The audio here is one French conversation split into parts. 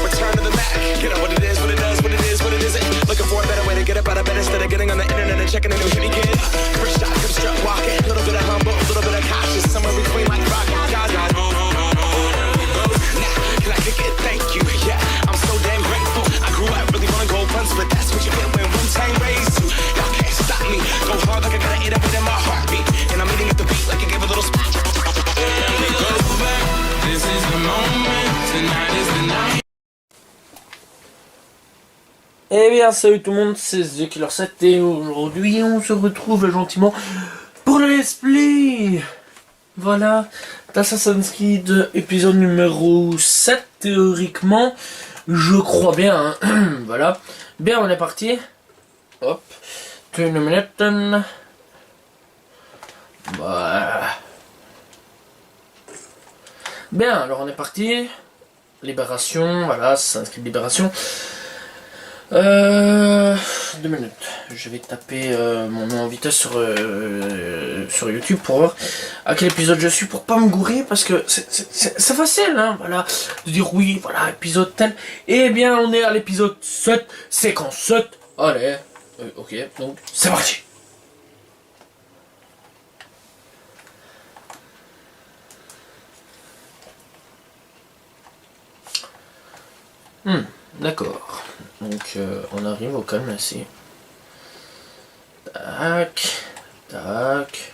Return to the Mac. Get up what it is, what it does, what it is, what it isn't. Looking for a better way to get up out of bed instead of getting on the internet and checking a new hit again. First shot, come strut walking. A little bit of humble, a little bit of cautious. Somewhere between like rock and God. Nah, can I kick it? Thank you. Yeah, I'm so damn grateful. I grew up really wanna go punch, but that's what you get when Wu-Tang raised you. Y'all can't stop me. Go hard like I gotta eat up it in my heartbeat. And I'm eating at the beat like I gave a little spot. This is the moment. Tonight is the night. Eh bien salut tout le monde, c'est TheKiller7 et aujourd'hui on se retrouve gentiment pour le let's play. Voilà, d'Assassin's Creed épisode numéro 7 théoriquement, je crois bien, hein. Voilà, bien on est parti. Hop, une minute. Voilà. Bien, alors on est parti. Libération, voilà, Assassin's Creed Libération. 2 minutes. Je vais taper mon nom en vitesse sur YouTube pour voir à quel épisode je suis pour pas me gourer parce que c'est facile, hein, voilà, de dire oui, voilà, épisode tel. Eh bien, on est à l'épisode 7, séquence 7. Allez, ok, donc c'est parti. D'accord. Donc on arrive au calme ici. Tac. Tac.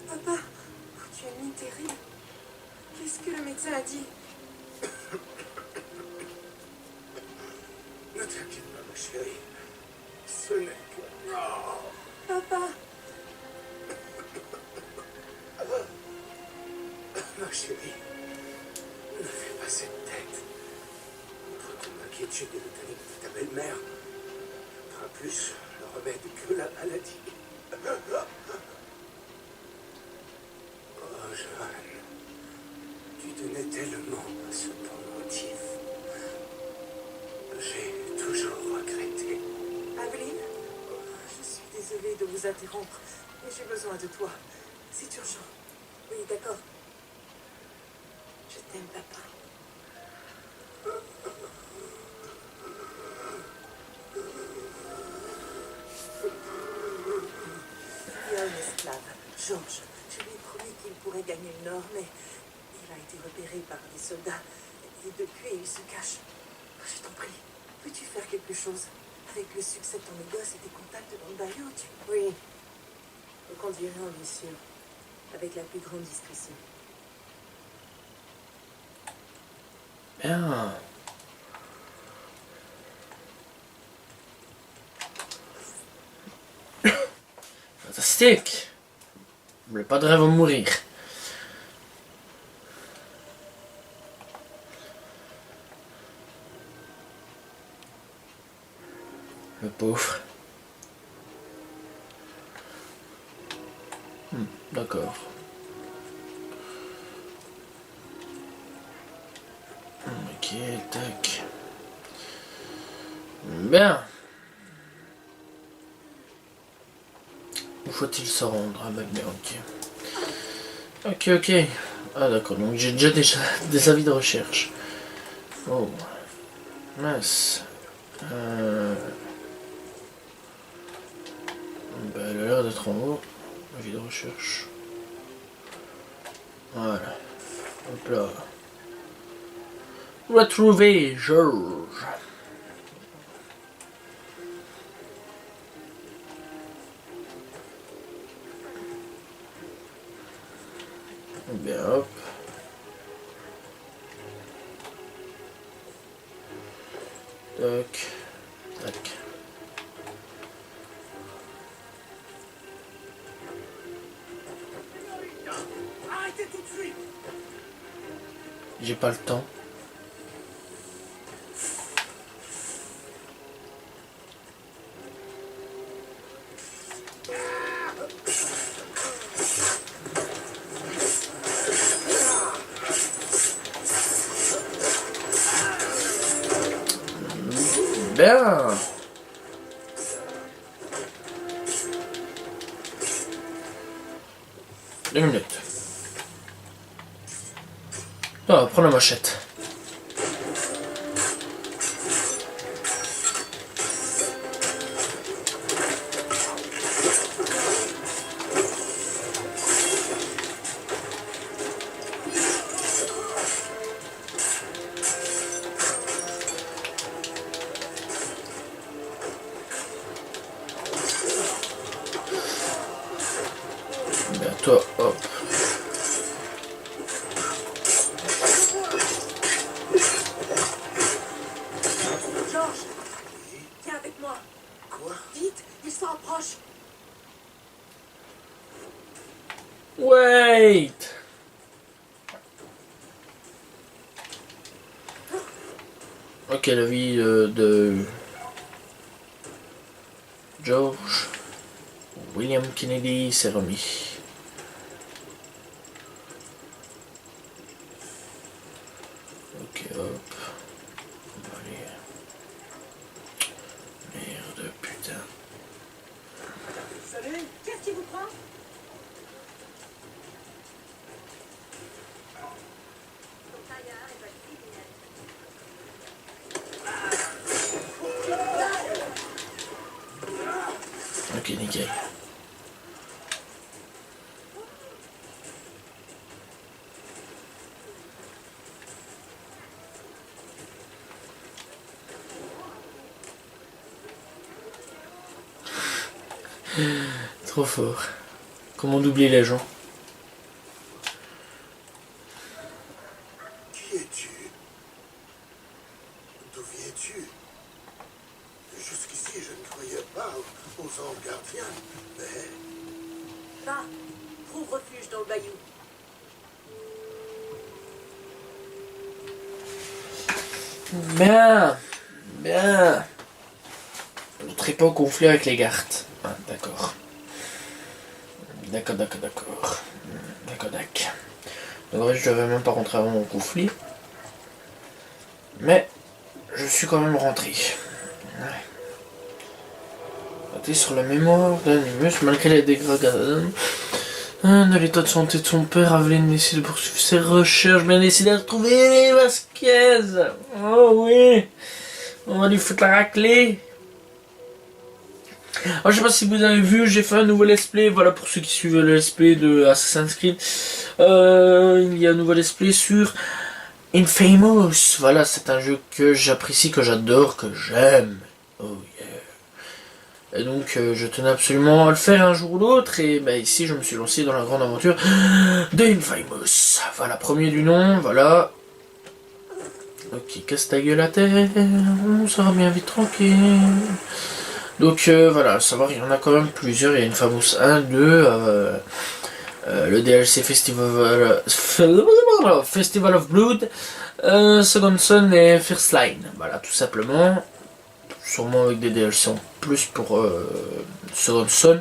Papa, tu as une mine terrible. Qu'est-ce que le médecin a dit? Ne t'inquiète pas, ma chérie. Ce n'est que... Oh. Papa, Ma chérie, ne fais pas cette tête. Entre ton inquiétude et le panique de ta belle-mère, pas plus le remède que la maladie. Oh, Joanne, tu tenais tellement à ce pendentif. J'ai toujours regretté. Aveline, je suis désolée de vous interrompre, mais j'ai besoin de toi. C'est urgent. Oui, d'accord. Je t'aime, papa. Il y a un esclave, Georges. Je lui ai promis qu'il pourrait gagner le Nord, mais il a été repéré par des soldats. Et depuis, il se cache. Je t'en prie, peux-tu faire quelque chose? Avec le succès de ton négoce et tes contacts dans le bayou, tu... Oui. Je conduirai en mission, avec la plus grande discrétion. Bien. Fantastique. Je voulais pas de rêve à mourir. Le pauvre. D'accord. Ok, tac. Bien. Où faut-il se rendre? Ah bah bien, ok. Ok, ok. Ah d'accord, donc j'ai déjà des avis de recherche. Oh. Mince. Bah, elle a l'air d'être en haut. Avis de recherche. Voilà. Hop là. Retrouver Georges. Bien hop. Tac. Tac. Arrêtez tout de suite! J'ai pas le temps. Bien. Deux minutes. Ah, prends la machette. Ben, toi, hop. Georges, viens avec moi. Quoi? Vite, il se rapproche. Wait. Ok, la vie de George William Kennedy s'est remis. Ok, hop. Allez. Merde, putain. Salut. Qu'est-ce qui vous prend? Ok, nickel. Trop fort. Comment doubler les gens? Qui es-tu? D'où viens-tu? Jusqu'ici, je ne croyais pas aux anges gardiens, mais... Va, trouve refuge dans le bayou. Bien. Bien. Ne traite pas au conflit avec les gardes. Ah, d'accord. D'accord. D'accord. Donc je devais même pas rentrer avant mon conflit. Mais je suis quand même rentré. Ouais. Noté sur la mémoire d'Animus, malgré les dégradations de l'état de santé de son père, Aveline décide de poursuivre ses recherches, bien décidé à retrouver les Vasquez. Oh oui, on va lui foutre la raclée. Alors, je sais pas si vous avez vu, j'ai fait un nouveau let's play, voilà pour ceux qui suivent le let's play de Assassin's Creed. Il y a un nouveau let's play sur Infamous. Voilà, c'est un jeu que j'apprécie, que j'adore, que j'aime. Oh yeah. Et donc je tenais absolument à le faire un jour ou l'autre, et bah, ici je me suis lancé dans la grande aventure de Infamous. Voilà, premier du nom, voilà. Ok, casse ta gueule à terre, on sera bien vite tranquille. Donc voilà, à savoir, il y en a quand même plusieurs. Il y a Infamous 1, 2, le DLC Festival of Blood, Second Son et First Line. Voilà, tout simplement. Sûrement avec des DLC en plus pour Second Son,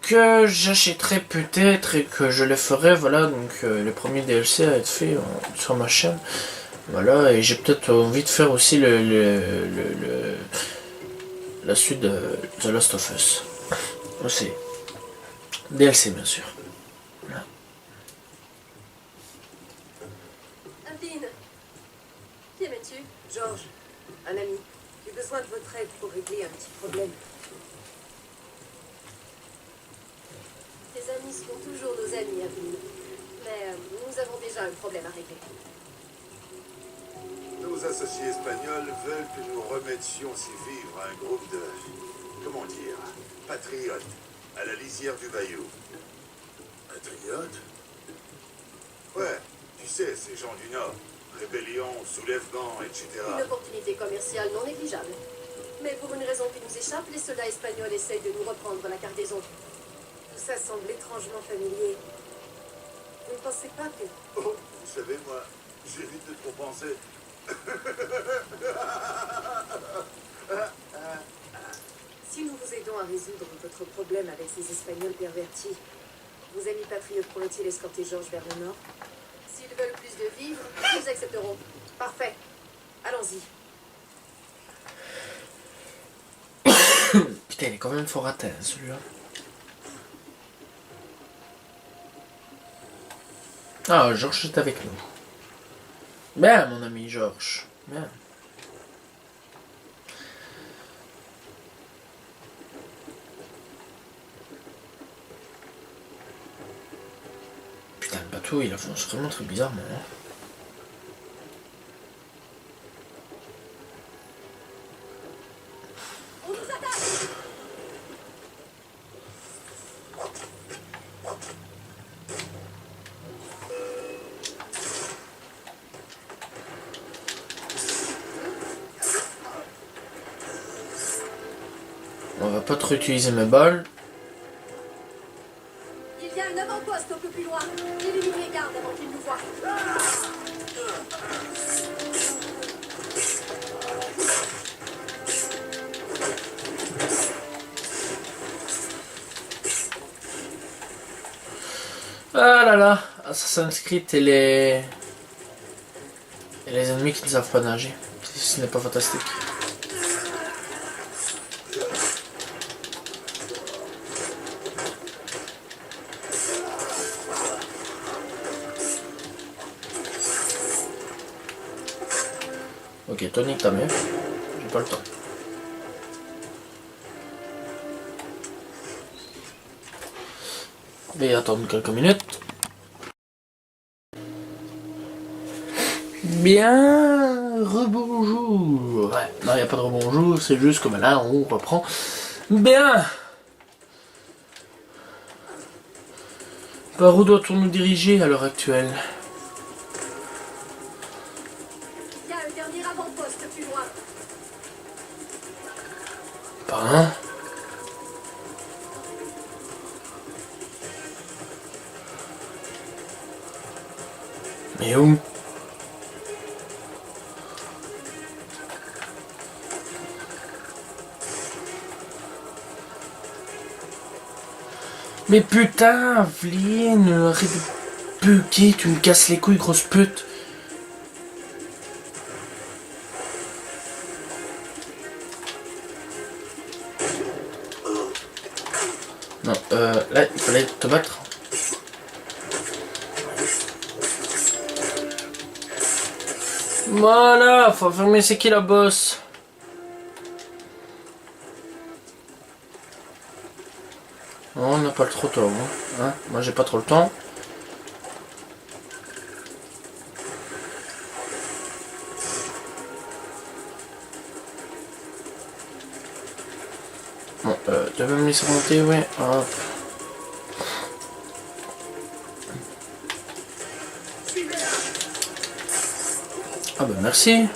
que j'achèterai peut-être et que je les ferai. Voilà, donc les premiers DLC à être faits sur ma chaîne. Voilà, et j'ai peut-être envie de faire aussi la suite de The Last of Us. Aussi. DLC, bien sûr. Voilà. Aldine, qui aimais-tu? Georges, un ami. J'ai besoin de votre aide pour régler un petit problème. Tes amis seront toujours nos amis, Aldine. Mais nous avons déjà un problème à régler. Nos associés espagnols veulent que nous remettions si vivre un groupe de... comment dire? Patriotes, à la lisière du bayou. Patriotes? Ouais, tu sais, ces gens du Nord. Rébellion, soulèvement, etc. Une opportunité commerciale non négligeable. Mais pour une raison qui nous échappe, les soldats espagnols essayent de nous reprendre la cargaison. Tout ça semble étrangement familier. Vous ne pensez pas que... Oh, vous savez, moi, j'évite de trop penser. Si nous vous aidons à résoudre votre problème avec ces Espagnols pervertis, vos amis patriotes pourraient-ils escorter Georges vers le nord? S'ils veulent plus de vivres, nous accepterons. Parfait. Allons-y. Putain, il est quand même fort atteint, celui-là. Ah, Georges est avec nous. Bien, mon ami Georges. Bien. Putain, le bateau, il avance vraiment très bizarrement. Hein. On nous attaque! On va pas trop utiliser mes balles. Il y a un avant-poste un peu plus loin. Élimine les gardes avant qu'ils nous voient. Ah là là, Assassin's Creed et les ennemis qui ne savent pas nager. Ce n'est pas fantastique. Ok, Tony, t'as mieux. J'ai pas le temps. Je vais attendre quelques minutes. Bien, rebonjour. Ouais, non, il n'y a pas de rebonjour, c'est juste comme là, on reprend. Bien. Par où doit-on nous diriger à l'heure actuelle? Il y a un dernier avant-poste plus loin. Par là. Mais où? Mais putain, Vline, arrête de bugger, tu me casses les couilles, grosse pute. Non, là, il fallait te battre. Voilà, faut fermer, c'est qui la boss? Non, on n'a pas trop le temps, hein. Moi j'ai pas trop le temps. Bon, tu vas me laisser monter, ouais. Hop. Ah bah merci.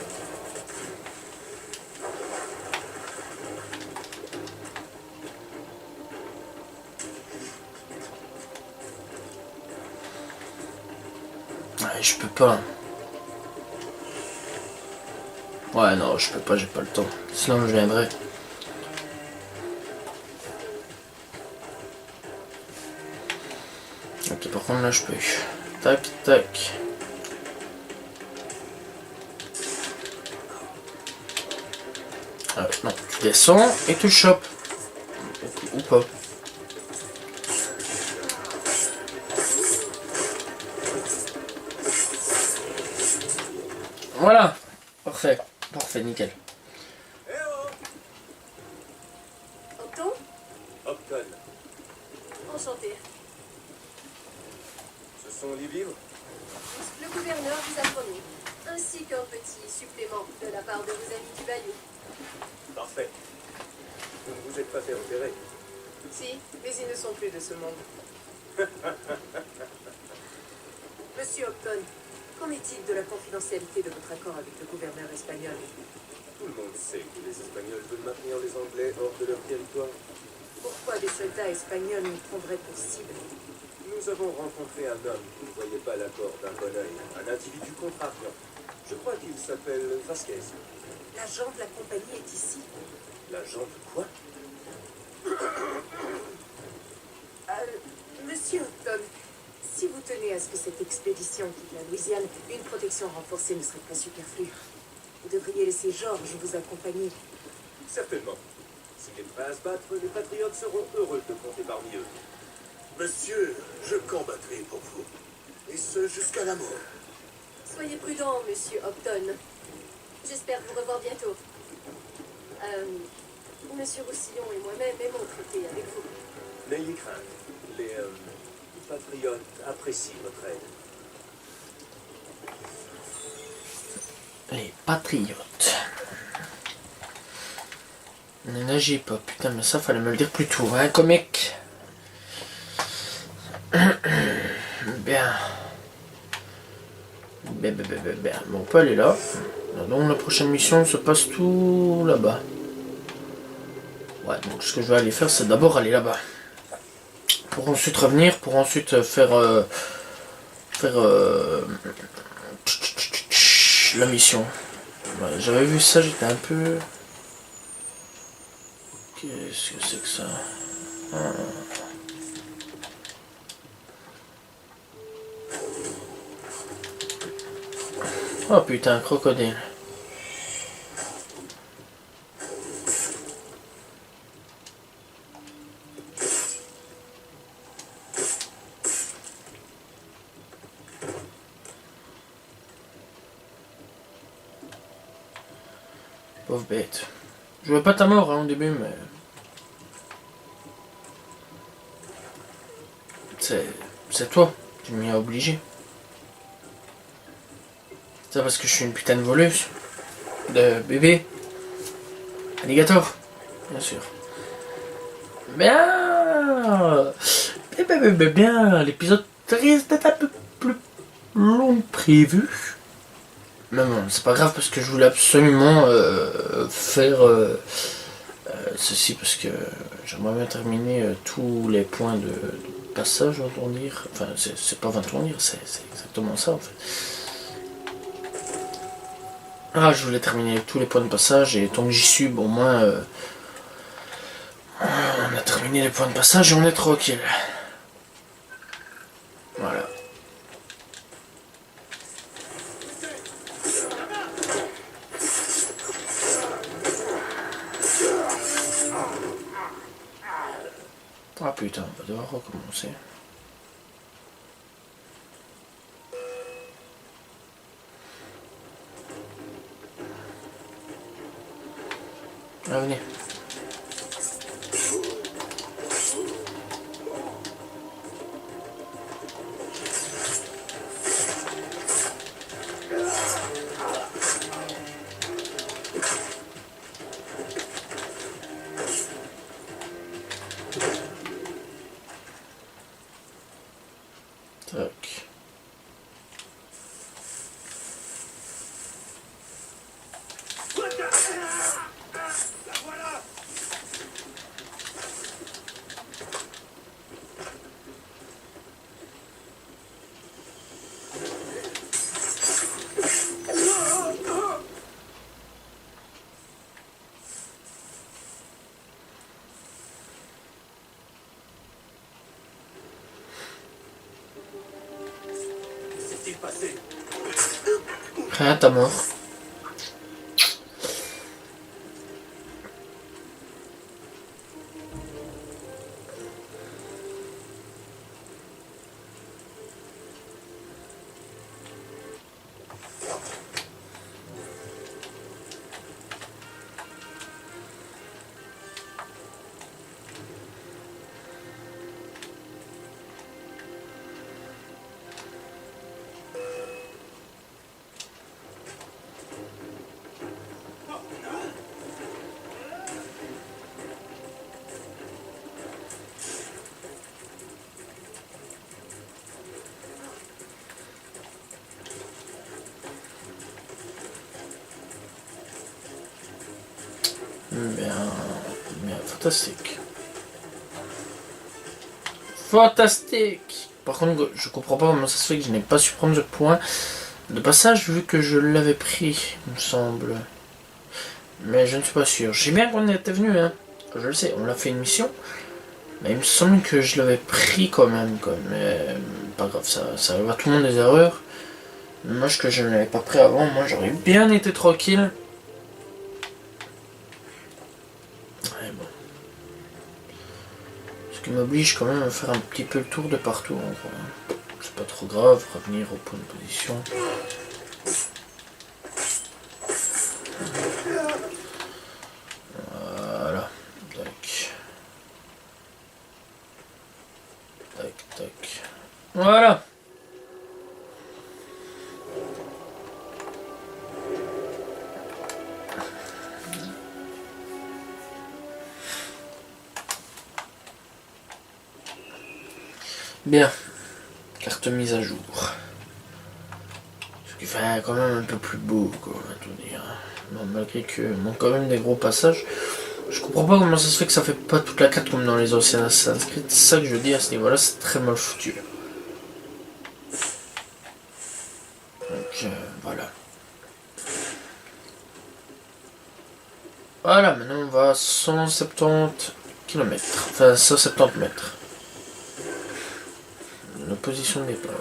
Ouais, je peux pas. Ouais, non, je peux pas, j'ai pas le temps. Sinon, je viendrai. Ok, par contre, là, je peux. Tac, tac. Non, tu descends et tu le chopes. Ou pas. Voilà. Parfait. Parfait, nickel. Eh oh Octon? Hopton, Enchanté. ce sont les vivres? Le gouverneur vous a promis, ainsi qu'un petit supplément de la part de vos amis du Bayou. Parfait. Vous ne vous êtes pas fait repérer. Si, mais ils ne sont plus de ce monde. Monsieur Hopton, qu'en est-il de la confidentialité de votre accord avec le gouverneur espagnol? Tout le monde sait que les Espagnols veulent maintenir les Anglais hors de leur territoire. Pourquoi des soldats espagnols nous prendraient pour cible? Nous avons rencontré un homme qui ne voyait pas l'accord d'un bon œil, un individu contrariant. Je crois qu'il s'appelle Vasquez. L'agent de la compagnie est ici. L'agent de quoi? Monsieur Hopton, si vous tenez à ce que cette expédition quitte la Louisiane, une protection renforcée ne serait pas superflue. Vous devriez laisser Georges vous accompagner. Certainement. S'il est prêt à se battre, les patriotes seront heureux de compter parmi eux. Monsieur, je combattrai pour vous. Et ce, jusqu'à la mort. Soyez prudent, monsieur Hopton. J'espère vous revoir bientôt. Monsieur Roussillon et moi-même aimons traiter avec vous. N'ayez crainte. Les patriotes apprécient votre aide. Les patriotes. N'agis pas, putain, mais ça fallait me le dire plus tôt, hein, comique. Bien. Bien. Bon, on peut aller là. Donc la prochaine mission se passe tout là-bas. Ouais, donc ce que je vais aller faire, c'est d'abord aller là-bas. Pour ensuite revenir, pour ensuite faire la mission. Ouais, j'avais vu ça, j'étais un peu... Qu'est-ce que c'est que ça? Oh putain, un crocodile. Pauvre bête. Je veux pas ta mort hein, au début, mais... C'est toi, tu m'y as obligé. C'est parce que je suis une putain de voleuse. De bébé. Alligator. Bien sûr. Bien. Bien. L'épisode risque d'être un peu plus long que prévu. Mais bon, c'est pas grave parce que je voulais absolument faire ceci parce que j'aimerais bien terminer tous les points de passage, va-t-on dire. Enfin, c'est pas va-t-on dire, c'est exactement ça en fait. Ah, je voulais terminer tous les points de passage et tant que j'y suis, bon, au moins on a terminé les points de passage et on est tranquille. Voilà. Ah putain, on va devoir recommencer. Ah, venez. Tac. Rien, ta mort. Bien, fantastique. Fantastique. Par contre, je comprends pas comment ça se fait que je n'ai pas su prendre ce point de passage vu que je l'avais pris, il me semble. Mais je ne suis pas sûr. Je sais bien qu'on était venu, hein. Je le sais, on l'a fait une mission. Mais il me semble que je l'avais pris quand même, quoi. Mais pas grave, ça arrive à tout le monde des erreurs. Moi, que je ne l'avais pas pris avant, moi j'aurais bien été tranquille. Ce qui m'oblige quand même à faire un petit peu le tour de partout. C'est pas trop grave, revenir au point de position. Voilà. Tac. Tac, tac. Voilà. Bien. Carte mise à jour. Ce qui fait quand même un peu plus beau, quoi, on va tout dire. Bon, malgré que manque quand même des gros passages. Je comprends pas comment ça se fait que ça fait pas toute la carte comme dans les anciens Assassin's Creed. C'est ça que je dis à ce niveau-là, c'est très mal foutu. Donc voilà. Voilà, maintenant on va à 170 km. Enfin 170 mètres. La position de départ.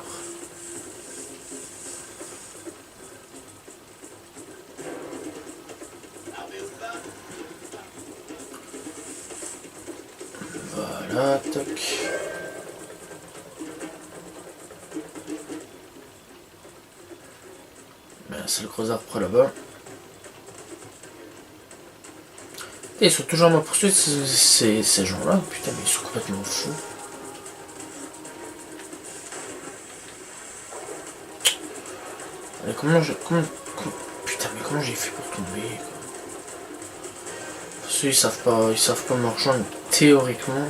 Voilà, tac. Ben, c'est le gros arbre là-bas. Et ils sont toujours à ma poursuite, ces gens-là. Putain, mais ils sont complètement fous. Mais putain, mais comment j'ai fait pour tomber, quoi. Parce qu'ils savent pas me rejoindre théoriquement.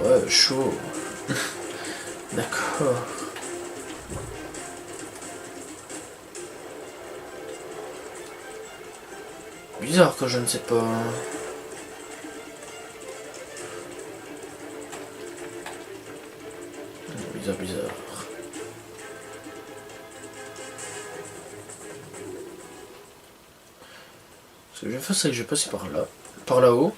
Ouais, chaud. D'accord. Bizarre que je ne sais pas. Bizarre, bizarre. Ce que je vais faire, c'est que je vais passer par là. Par là-haut.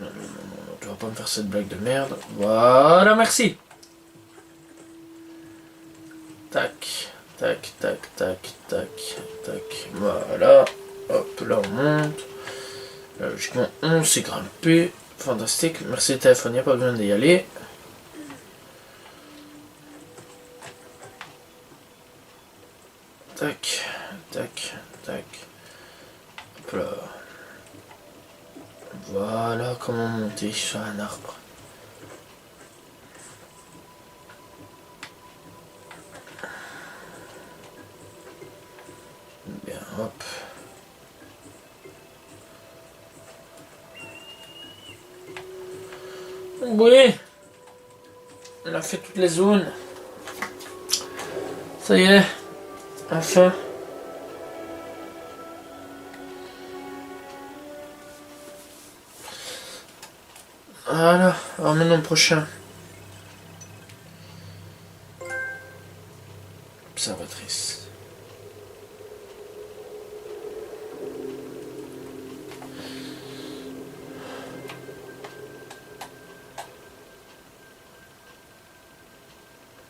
Non, tu vas pas me faire cette blague de merde. Voilà, merci. Tac, tac, tac, tac, tac, tac. Voilà. Hop, là on monte. Là, logiquement, on s'est grimpé. Fantastique. Merci téléphone, il n'y a pas besoin d'y aller. Tac, tac, tac. Hop là. Voilà comment monter sur un arbre. Bien, hop. Oui, on a fait toutes les zones. Ça y est, enfin. Voilà, alors maintenant le prochain. Observatrice.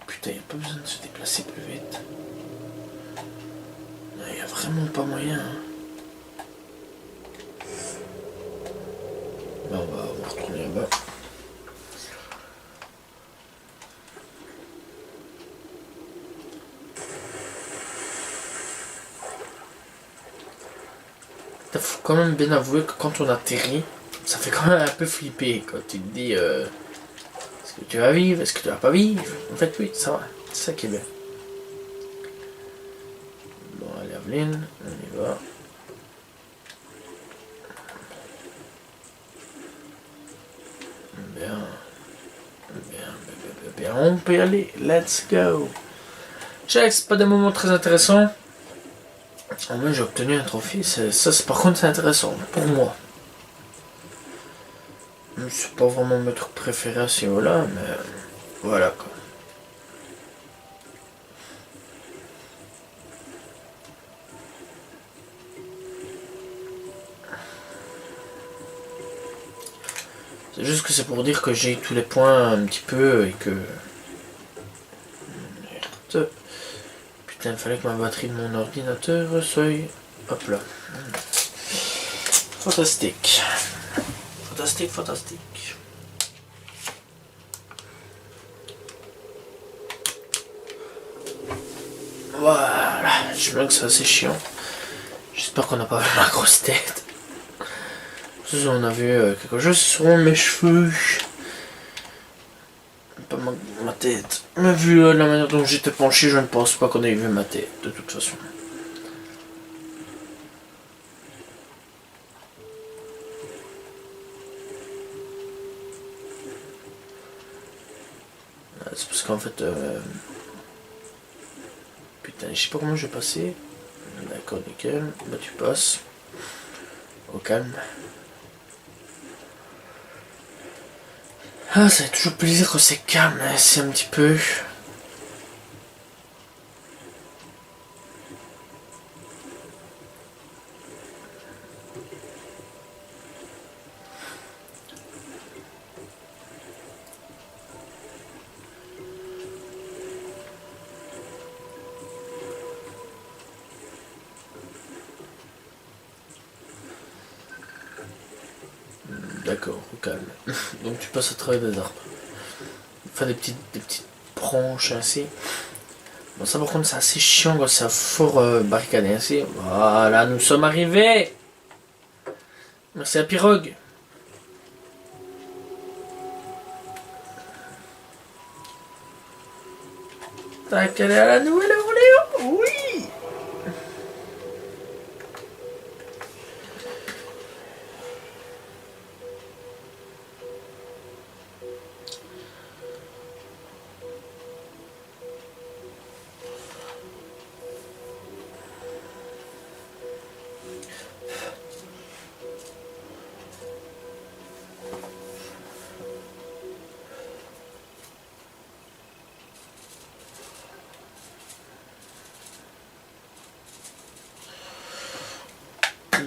Putain, il n'y a pas besoin de se déplacer plus vite. Il n'y a vraiment pas moyen. Bon, on va retourner là-bas. Faut quand même bien avouer que quand on atterrit, ça fait quand même un peu flipper. Quand tu te dis, est-ce que tu vas vivre, est-ce que tu vas pas vivre? En fait, oui, ça va. C'est ça qui est bien. Bon, allez, Aveline, on y va. Bien. Bien, on peut y aller. Let's go. Check, c'est pas des moments très intéressants. Au moins j'ai obtenu un trophée, ça par contre c'est intéressant pour moi. C'est pas vraiment mon truc préféré à ce niveau-là, mais voilà quoi. C'est juste que c'est pour dire que j'ai tous les points un petit peu et que... Merde. Putain, il fallait que ma batterie de mon ordinateur soit... Hop là. Fantastique. Fantastique, fantastique. Voilà, je sais bien que c'est assez chiant. J'espère qu'on n'a pas vu ma grosse tête. On a vu quelque chose sur mes cheveux. Pas ma tête. Mais vu la manière dont j'étais penché, je ne pense pas qu'on ait vu ma tête, de toute façon. C'est parce qu'en fait... Putain, je sais pas comment je vais passer. D'accord, nickel. Bah tu passes. Au calme. Ah, ça fait toujours plaisir quand c'est calme, hein, c'est un petit peu... D'accord, au calme. Donc tu passes à travers des arbres. Enfin des petites branches ainsi. Bon ça par contre c'est assez chiant quand c'est fort barricadé ainsi. Voilà, nous sommes arrivés. Merci à Pirogue. T'as qu'à aller à la Nouvelle-Orléans? Oui.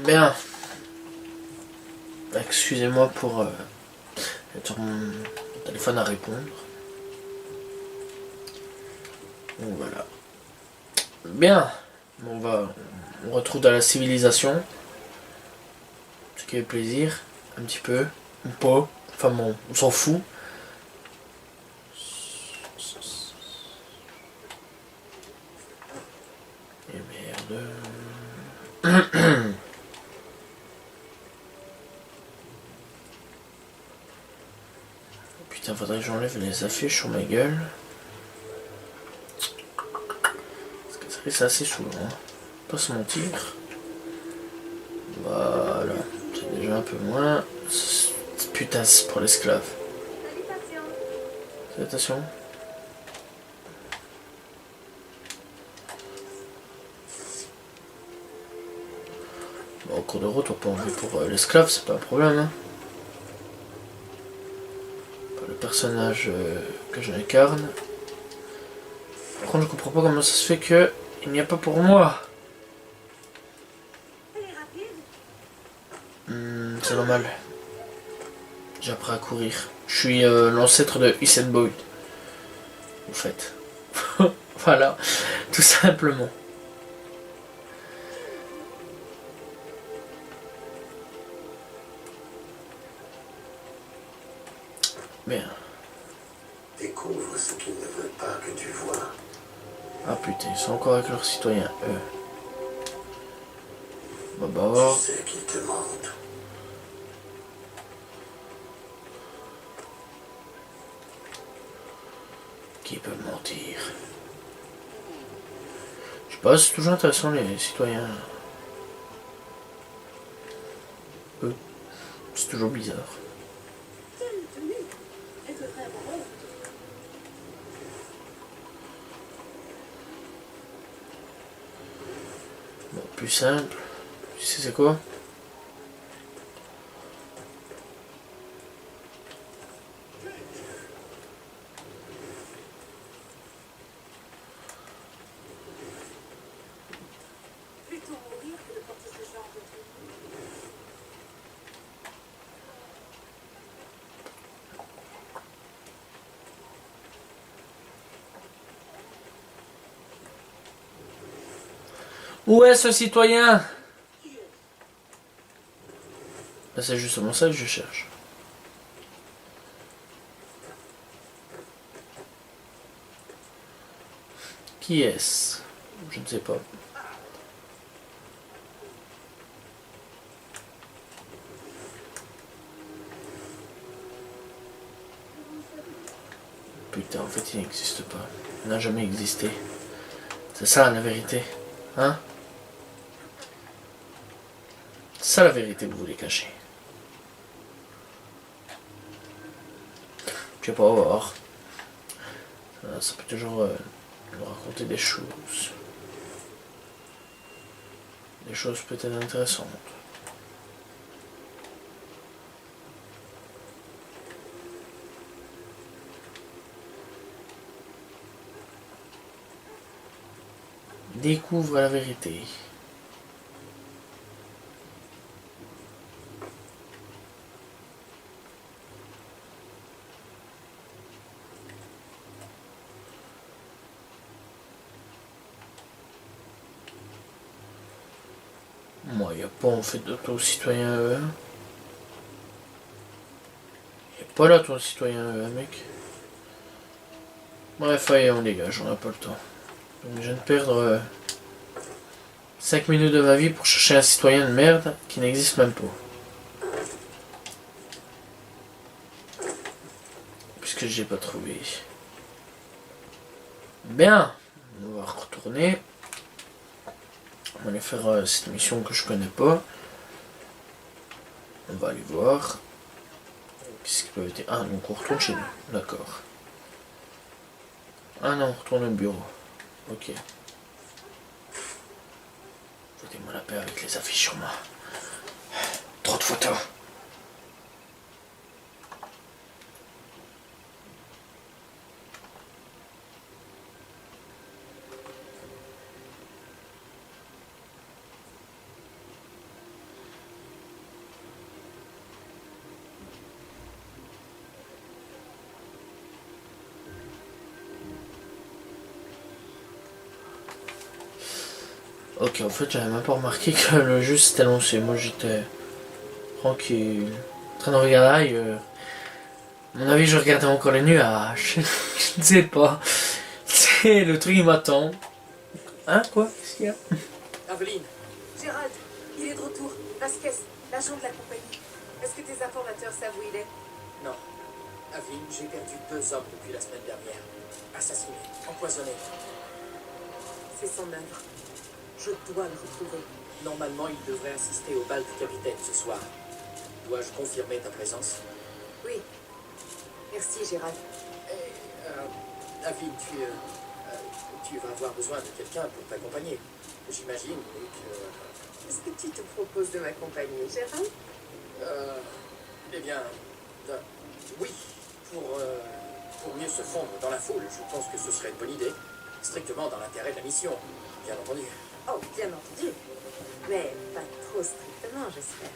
Bien. Excusez-moi pour être mon téléphone à répondre. Donc voilà. Bien. On retrouve dans la civilisation. Ce qui fait plaisir. Un petit peu. Ou pas. Enfin bon, on s'en fout. Et merde. Putain, faudrait que j'enlève les affiches sur ma gueule. Parce que ça risque assez souvent. Hein. Pas se mentir. Voilà. C'est déjà un peu moins. Putain, c'est pour l'esclave. Salutations. Bon, au cours de route, on peut enlever pour l'esclave, c'est pas un problème. Hein. Le personnage que j'incarne. Par contre, je comprends pas comment ça se fait que il n'y a pas pour moi. C'est normal. J'ai appris à courir. Je suis l'ancêtre de Usain Bolt. En fait. Voilà. Tout simplement. Bien. Découvre ce qu'ils ne veulent pas que tu vois. Ah putain, ils sont encore avec leurs citoyens, eux. Bah, Tu sais qu'ils te mentent. Qui peut mentir? Je sais pas, c'est toujours intéressant les citoyens. Eux, c'est toujours bizarre. Bon, plus simple. Tu sais c'est quoi? Plutôt mourir que de porter ce genre de truc. Où est ce citoyen? Ben, c'est justement ça que je cherche. Qui est-ce? Je ne sais pas. Putain, en fait, il n'existe pas. Il n'a jamais existé. C'est ça la vérité. Hein? C'est ça la vérité que vous voulez cacher. Je sais pas, on va voir. Ça peut toujours nous raconter des choses. Des choses peut-être intéressantes. Découvre la vérité. Moi, il n'y a pas en fait d'auto-citoyen EA. Il n'y a pas d'auto-citoyen EA, mec. Bref, allez, on dégage, on n'a pas le temps. Donc, je viens de perdre 5 minutes de ma vie pour chercher un citoyen de merde qui n'existe même pas. Puisque je l'ai pas trouvé. Bien, on va retourner. On va aller faire cette mission que je connais pas. On va aller voir. Qu'est-ce qui peut être... Ah, donc on retourne chez nous. D'accord. Ah non, on retourne au bureau. Ok. Foutez-moi la paix avec les affiches sur moi. Trop de photos. Ok, en fait, j'avais même pas remarqué que le jeu s'était lancé. Moi, j'étais tranquille, en train de regarder. À mon avis, je regardais encore les nuages. Je ne sais pas. C'est le truc qui m'attend. Hein, quoi? Qu'est-ce qu'il y a? Aveline, Gérald, il est de retour. Vasquez, l'agent de la compagnie. Est-ce que tes informateurs savent où il est? non. Aveline, j'ai perdu 2 hommes depuis la semaine dernière. Assassinés, empoisonnés. C'est son œuvre. Je dois le retrouver. Normalement, il devrait assister au bal du capitaine ce soir. Dois-je confirmer ta présence? Oui. Merci, Gérald. Aveline, tu vas avoir besoin de quelqu'un pour t'accompagner. J'imagine que... Est-ce que tu te proposes de m'accompagner, Gérald? Eh bien, oui. Pour mieux se fondre dans la foule, je pense que ce serait une bonne idée. Strictement dans l'intérêt de la mission, bien entendu. Oh, bien entendu. Mais pas trop strictement, j'espère.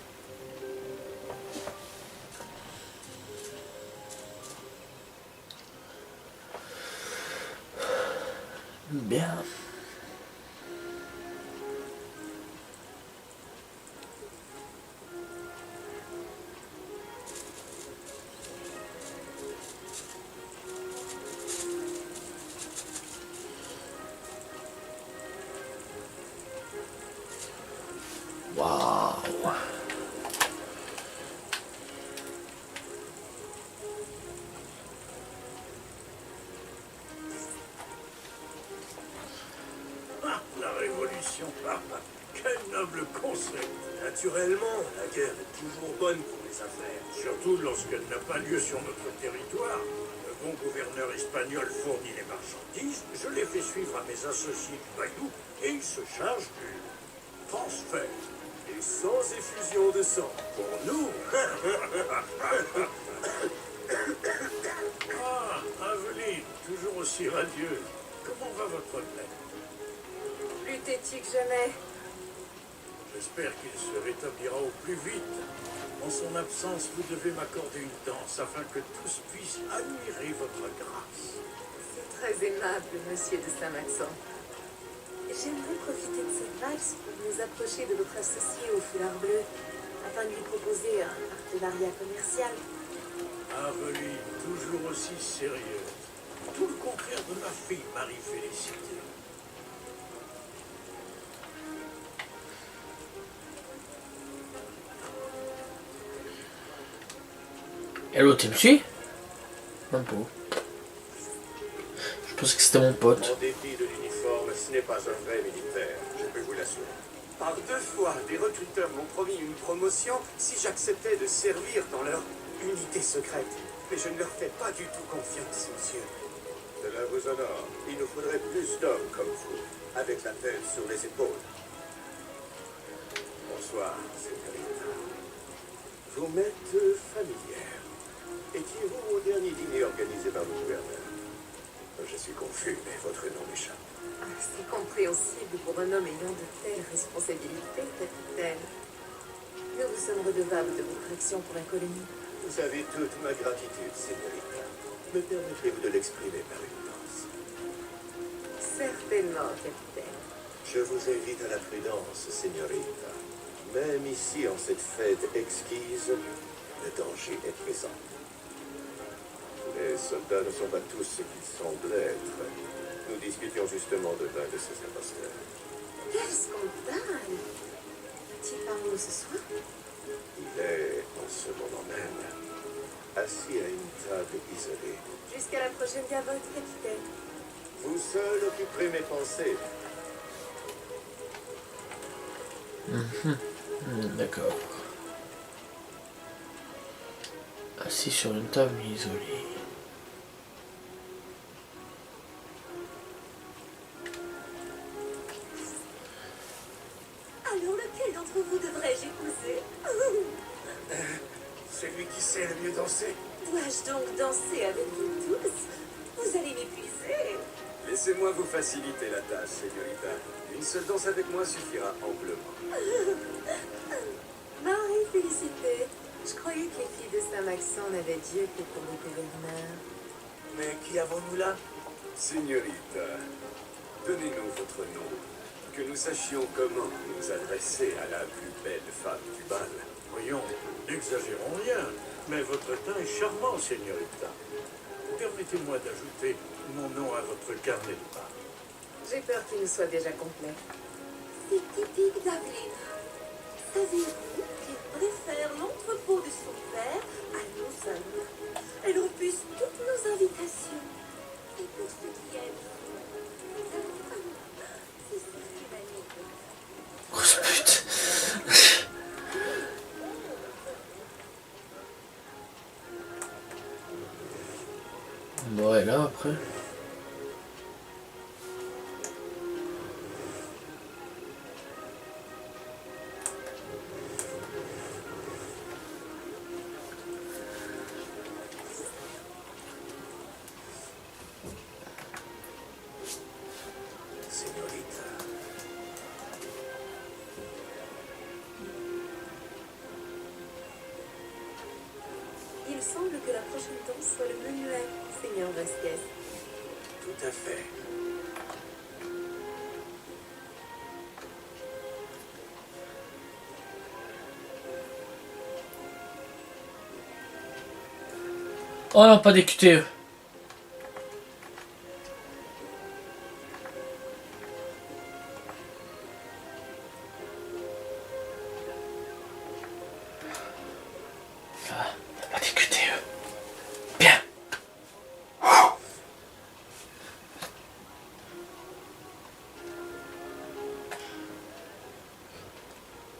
Bien. Waouh. La révolution. Quel noble concept. Naturellement, la guerre est toujours bonne pour les affaires. Surtout lorsqu'elle n'a pas lieu sur notre territoire. Le bon gouverneur espagnol fournit les marchandises, je les fais suivre à mes associés du Bayou et ils se chargent du transfert. Et sans effusion de sang. Pour nous. Ah, Aveline, toujours aussi radieuse. Comment va votre plaie? Plus têtu que jamais. J'espère qu'il se rétablira au plus vite. En son absence, vous devez m'accorder une danse afin que tous puissent admirer votre grâce. C'est très aimable, monsieur de Saint-Maxent. J'aimerais profiter de cette valse pour nous approcher de notre associé au foulard bleu, afin de lui proposer un partenariat commercial. Aveline, toujours aussi sérieuse. Tout le contraire de ma fille Marie-Félicité. Hello, tu me suis? Même pas. Je pensais que c'était mon pote. En dépit de l'uniforme, ce n'est pas un vrai militaire, je peux vous l'assurer. Par 2 fois, des recruteurs m'ont promis une promotion si j'acceptais de servir dans leur unité secrète. Mais je ne leur fais pas du tout confiance, monsieur. Cela vous honore. Il nous faudrait plus d'hommes comme vous, avec la tête sur les épaules. Bonsoir, señorita. Vous m'êtes familière. Étiez-vous au dernier dîner organisé par le gouverneur? Je suis confus, mais votre nom m'échappe. C'est compréhensible pour un homme ayant de telles responsabilités, capitaine. Nous vous sommes redevables de votre action pour la colonie. Vous avez toute ma gratitude, señorita. Me permettrez-vous de l'exprimer par une danse? Certainement, capitaine. Je vous invite à la prudence, señorita. Même ici, en cette fête exquise, le danger est présent. Les soldats ne sont pas tous ce qu'ils semblent être. Nous discutions justement de l'un de ces imposteurs. Quel scandale! Va-t-il parmi nous ce soir? Il est, en ce moment même, assis à une table isolée. Jusqu'à la prochaine gavotte, capitaine. Vous seul occuperez mes pensées. D'accord. Assis sur une table isolée. Alors, lequel d'entre vous devrais-je épouser? Celui qui sait le mieux danser. Dois-je donc danser avec vous tous? Vous allez m'épuiser. Laissez-moi vous faciliter la tâche, señorita. Une seule danse avec moi suffira amplement. Marie-Félicité, je croyais que les filles de Saint-Maxent n'avaient Dieu que pour le gouverneur. Mais qui avons-nous là? Señorita, donnez-nous votre nom, que nous sachions comment nous adresser à la plus belle femme du bal. Voyons, n'exagérons rien, mais votre teint est charmant, señorita. Permettez-moi d'ajouter mon nom à votre carnet de pas. J'ai peur qu'il ne soit déjà complet. C'est typique d'Aveline. Savez-vous qu'il préfère l'entrepôt de son père à nos hommes? Elle repousse toutes nos invitations. Et pour ce qui est... C'est si humaniste. Grosse pute. Bon, et là après. Señorita. Il semble que la prochaine danse soit le menuet, Seigneur Vasquez. Tout à fait. Oh non, pas des QTE. Ah, pas des QTE. Bien.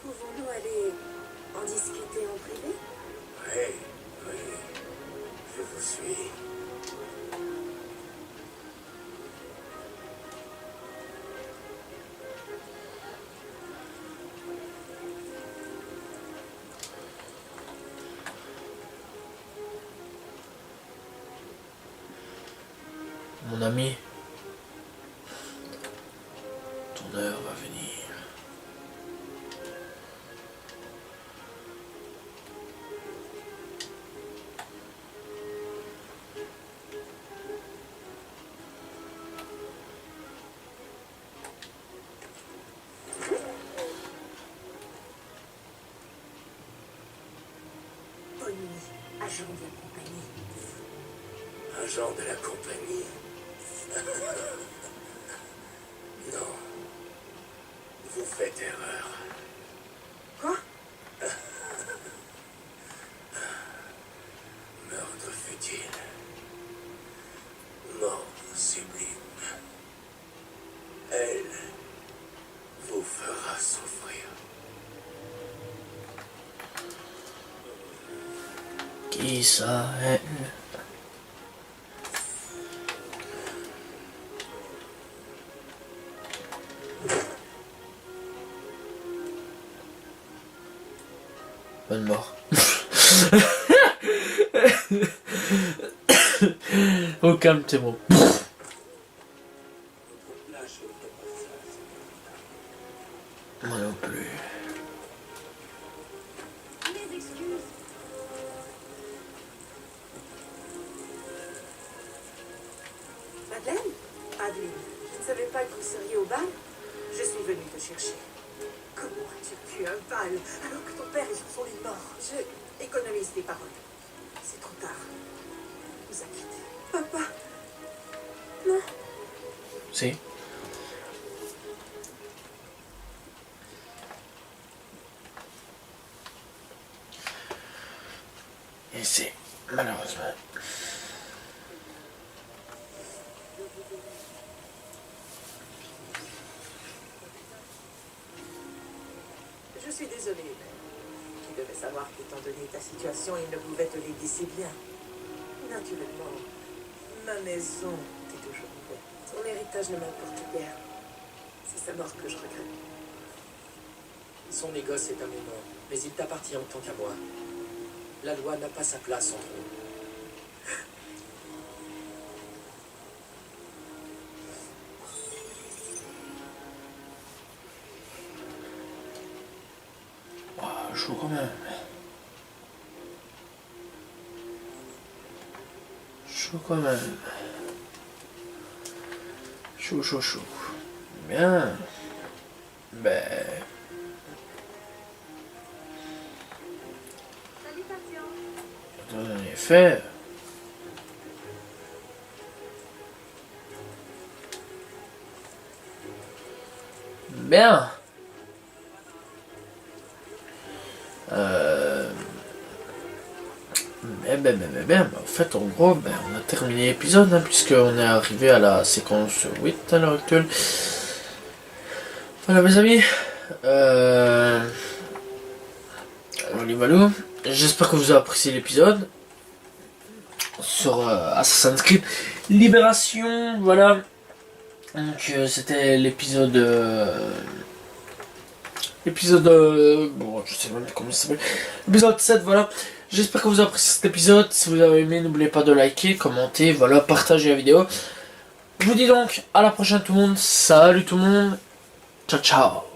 Pouvons-nous aller en discuter en privé? Oui, oui. Je vous suis. Mon ami, ton heure va venir. agent de la compagnie. Agent de la compagnie. Non. Vous faites erreur. Quoi? Meurtre futile. Mort sublime. Elle vous fera souffrir. Qui ça est? Bonne mort. Au calme, c'est bon. Moi non plus. Mes excuses. Madeleine? Adeline, je ne savais pas que vous seriez au bal. Je suis venue te chercher. Comment as-tu pu un bal alors que ton père est sur son lit mort? Je économise tes paroles. C'est trop tard. Vous a quitté. Papa? Non. Si. Et c'est malheureusement. Je suis désolée. Tu devais savoir qu'étant donné ta situation, il ne pouvait te léguer si bien. Naturellement, ma maison est toujours ouverte. Son héritage ne m'importe guère. C'est sa mort que je regrette. Son négoce est un moment, mais il t'appartient autant qu'à moi. La loi n'a pas sa place entre nous. Chaud quand même. Chaud quand même. Chaud, chaud, chaud. Bien. Ben. Salutations. En effet. Bien. En fait, en gros, on a terminé l'épisode, hein, puisqu'on est arrivé à la séquence 8 à l'heure actuelle. Voilà, mes amis. Voilà. J'espère que vous avez apprécié l'épisode sur Assassin's Creed Libération. Voilà. Donc, c'était l'épisode. Bon, je sais même pas comment ça s'appelle. Épisode 7, voilà. J'espère que vous avez apprécié cet épisode. Si vous avez aimé, n'oubliez pas de liker, commenter, voilà, partager la vidéo. Je vous dis donc à la prochaine tout le monde. Salut tout le monde. Ciao, ciao.